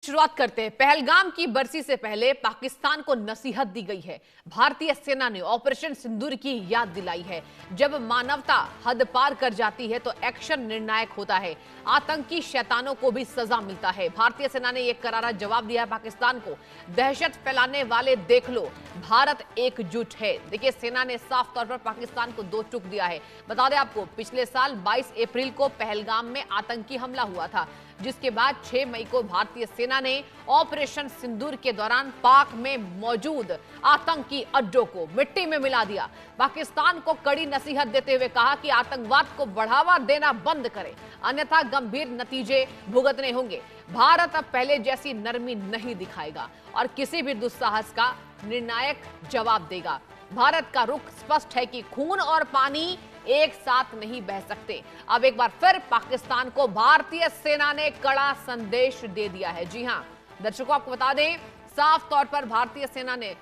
शुरुआत करते हैं। पहलगाम की बरसी से पहले पाकिस्तान को नसीहत दी गई है। भारतीय सेना ने ऑपरेशन सिंदूर की याद दिलाई है। जब मानवता हद पार कर जाती है तो एक्शन निर्णायक होता है। आतंकी शैतानों को भी सजा मिलता है। भारतीय सेना ने एक करारा जवाब दिया है पाकिस्तान को। दहशत फैलाने वाले देख लो, भारत एकजुट है। देखिए, सेना ने साफ तौर पर पाकिस्तान को दो टूक दिया है। बता दें आपको, पिछले साल 22 अप्रैल को पहलगाम में आतंकी हमला हुआ था, जिसके बाद 6 मई को भारतीय सेना ने ऑपरेशन सिंदूर के दौरान पाक में मौजूद आतंकी अड्डों को मिट्टी में मिला दिया। पाकिस्तान को कड़ी नसीहत देते हुए कहा कि आतंकवाद को बढ़ावा देना बंद करे, अन्यथा गंभीर नतीजे भुगतने होंगे। भारत अब पहले जैसी नरमी नहीं दिखाएगा और किसी भी दुस्साहस का निर्णायक जवाब देगा। भारत का रुख स्पष्ट है कि खून और पानी एक साथ नहीं बह सकते। अब एक बार फिर पाकिस्तान को भारतीय सेना ने कड़ा संदेश दे दिया है। जी हां दर्शकों, आपको बता दें, साफ तौर पर भारतीय सेना ने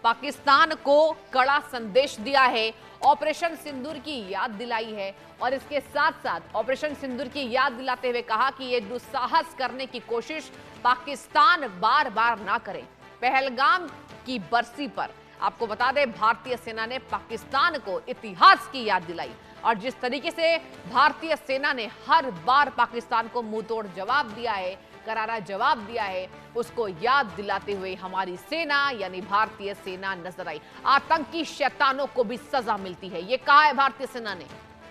पाकिस्तान को कड़ा संदेश दिया है, ऑपरेशन सिंदूर की याद दिलाई है और इसके साथ साथ ऑपरेशन सिंदूर की याद दिलाते हुए कहा कि यह दुस्साहस करने की कोशिश पाकिस्तान बार बार ना करे। पहलगाम की बरसी पर आपको बता दें, भारतीय सेना ने पाकिस्तान को इतिहास की याद दिलाई और जिस तरीके से भारतीय सेना ने हर बार पाकिस्तान को मुंहतोड़ जवाब दिया है, करारा जवाब दिया है, उसको याद दिलाते हुए हमारी सेना यानी भारतीय सेना नजर आई। आतंकी शैतानों को भी सजा मिलती है, ये कहा है भारतीय सेना ने।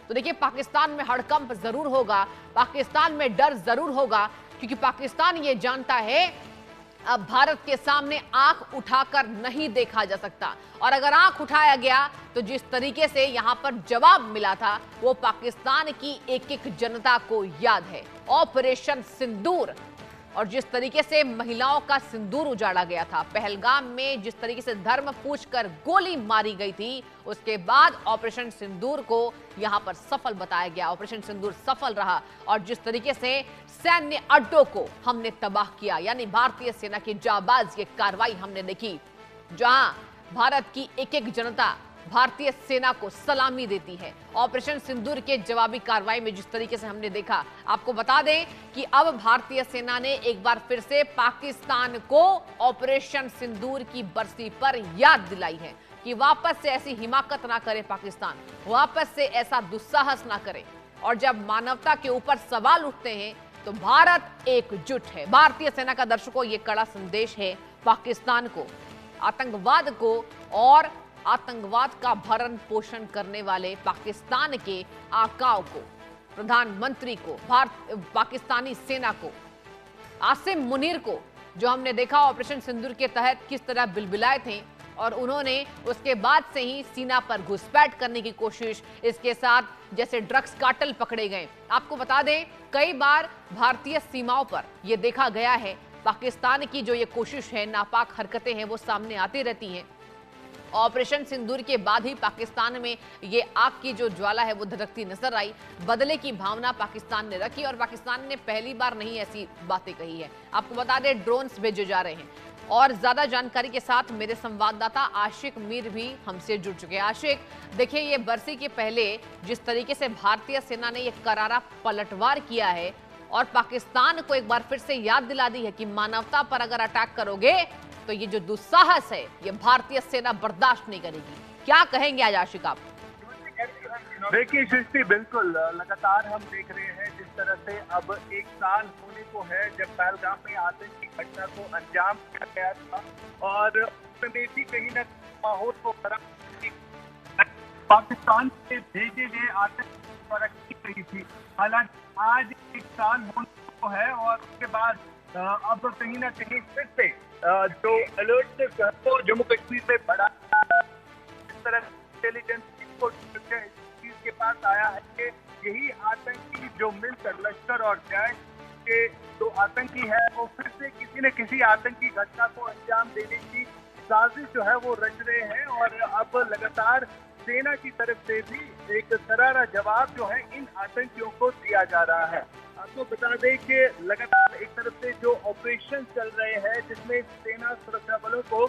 तो देखिए, पाकिस्तान में हड़कंप जरूर होगा, पाकिस्तान में डर जरूर होगा, क्योंकि पाकिस्तान ये जानता है अब भारत के सामने आंख उठाकर नहीं देखा जा सकता और अगर आंख उठाया गया तो जिस तरीके से यहां पर जवाब मिला था वो पाकिस्तान की एक एक जनता को याद है। ऑपरेशन सिंदूर और जिस तरीके से महिलाओं का सिंदूर उजाड़ा गया था, पहलगाम में जिस तरीके से धर्म पूछकर गोली मारी गई थी, उसके बाद ऑपरेशन सिंदूर को यहां पर सफल बताया गया। ऑपरेशन सिंदूर सफल रहा और जिस तरीके से सैन्य अड्डों को हमने तबाह किया, यानी भारतीय सेना की जाबाज ये कार्रवाई हमने देखी, जहां भारत की एक एक जनता भारतीय सेना को सलामी देती है। ऑपरेशन सिंदूर के जवाबी कार्रवाई में जिस तरीके से हमने देखा, आपको बता दें कि अब भारतीय सेना ने एक बार फिर से पाकिस्तान को ऑपरेशन सिंदूर की बरसी पर याद दिलाई है कि वापस से ऐसी हिमाकत ना करे पाकिस्तान, वापस से ऐसा दुस्साहस ना करे। और जब मानवता के ऊपर सवाल उठते हैं तो भारत एकजुट है। भारतीय सेना का दर्शकों ये कड़ा संदेश है पाकिस्तान को, आतंकवाद को और आतंकवाद का भरण पोषण करने वाले पाकिस्तान के आकाओं को, प्रधानमंत्री को, पाकिस्तानी सेना को, आसिम मुनीर को, जो हमने देखा ऑपरेशन सिंदूर के तहत किस तरह बिलबिलाए थे और उन्होंने उसके बाद से ही सीना पर घुसपैठ करने की कोशिश, इसके साथ जैसे ड्रग्स कार्टेल पकड़े गए। आपको बता दें, कई बार भारतीय सीमाओं पर यह देखा गया है, पाकिस्तान की जो ये कोशिश है, नापाक हरकतें हैं, वो सामने आती रहती हैं। ऑपरेशन सिंदूर के बाद ही पाकिस्तान में ये आग की जो ज्वाला है वो धधकती नजर आई। बदले की भावना पाकिस्तान ने रखी और पाकिस्तान ने पहली बार नहीं ऐसी बातें कही है। आपको बता दें, ड्रोन्स भेजे जा रहे हैं और ज्यादा जानकारी के साथ मेरे संवाददाता आशिक मीर भी हमसे जुड़ चुके हैं। आशिक, देखिए, ये बरसी के पहले जिस तरीके से भारतीय सेना ने यह करारा पलटवार किया है और पाकिस्तान को एक बार फिर से याद दिला दी है कि मानवता पर अगर अटैक करोगे तो ये जो दुस्साहस है ये भारतीय सेना बर्दाश्त नहीं करेगी। क्या कहेंगे आज आशिक आप? देखिए सृष्टि, बिल्कुल लगातार हम देख रहे हैं जिस तरह से अब एक साल होने को है जब पहलगाम में आतंकी घटना को अंजाम दिया गया था और भी कहीं न माहौल को खराब पाकिस्तान से भेजे गए आतंकी द्वारा की गई थी। हालांकि आज एक साल होने को है और उसके बाद अब कहीं न कहीं फिर से जो अलर्ट को जम्मू कश्मीर में बढ़ा, इस तरह इंटेलिजेंस चीज के पास आया है कि यही आतंकी जो मिलकर लश्कर और जैश के जो आतंकी है वो फिर से किसी न किसी आतंकी घटना को अंजाम देने की साजिश जो है वो रच रहे हैं और अब लगातार सेना की तरफ से भी एक करारा जवाब जो है इन आतंकियों को दिया जा रहा है। आपको बता दें कि लगातार एक तरफ से जो ऑपरेशन चल रहे हैं जिसमें सेना सुरक्षा बलों को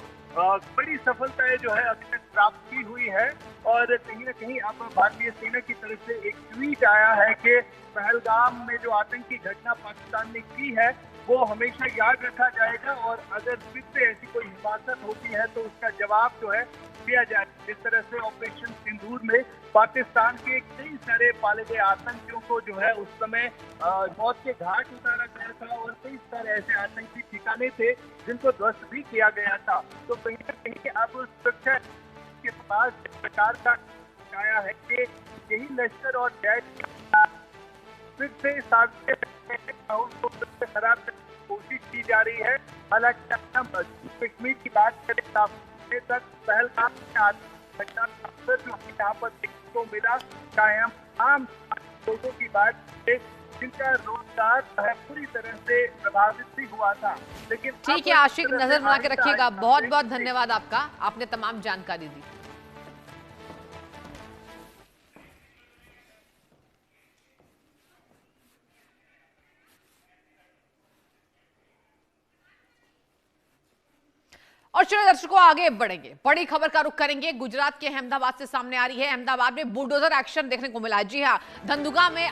बड़ी सफलताएं जो है अभी तक प्राप्त की हुई है और कहीं न कहीं अब भारतीय सेना की तरफ से एक ट्वीट आया है कि पहलगाम में जो आतंकी घटना पाकिस्तान ने की है वो हमेशा याद रखा जाएगा और अगर फिर से ऐसी कोई हिफाजत होती है तो उसका जवाब जो है दिया जाए। जिस तरह से ऑपरेशन सिंदूर में पाकिस्तान के कई सारे पाले गए आतंकियों को जो है उस समय मौत के घाट उतारा गया था और कई सारे ऐसे आतंकी ठिकाने थे जिनको ध्वस्त भी किया गया था। तो कहीं ना कहीं अब सुरक्षा के पास सरकार का आया है कि यही लश्कर और जैश फिर से खराब करने की कोशिश की जा रही है। हालांकि हम कश्मीर की बात करें तक पहलगाम घटना जो यहाँ पर देखने को मिला, चाहे हम आम लोगों की बात करें जिनका रोजगार पूरी तरह से प्रभावित भी हुआ था। लेकिन ठीक है आशिक, नजर बना के रखिएगा। बहुत बहुत धन्यवाद आपका, आपने तमाम जानकारी दी। और चलिए दर्शकों आगे बढ़ेंगे, बड़ी खबर का रुख करेंगे। गुजरात के अहमदाबाद से सामने आ रही है। अहमदाबाद में बुलडोजर एक्शन देखने को मिला। जी हां, धंधुका में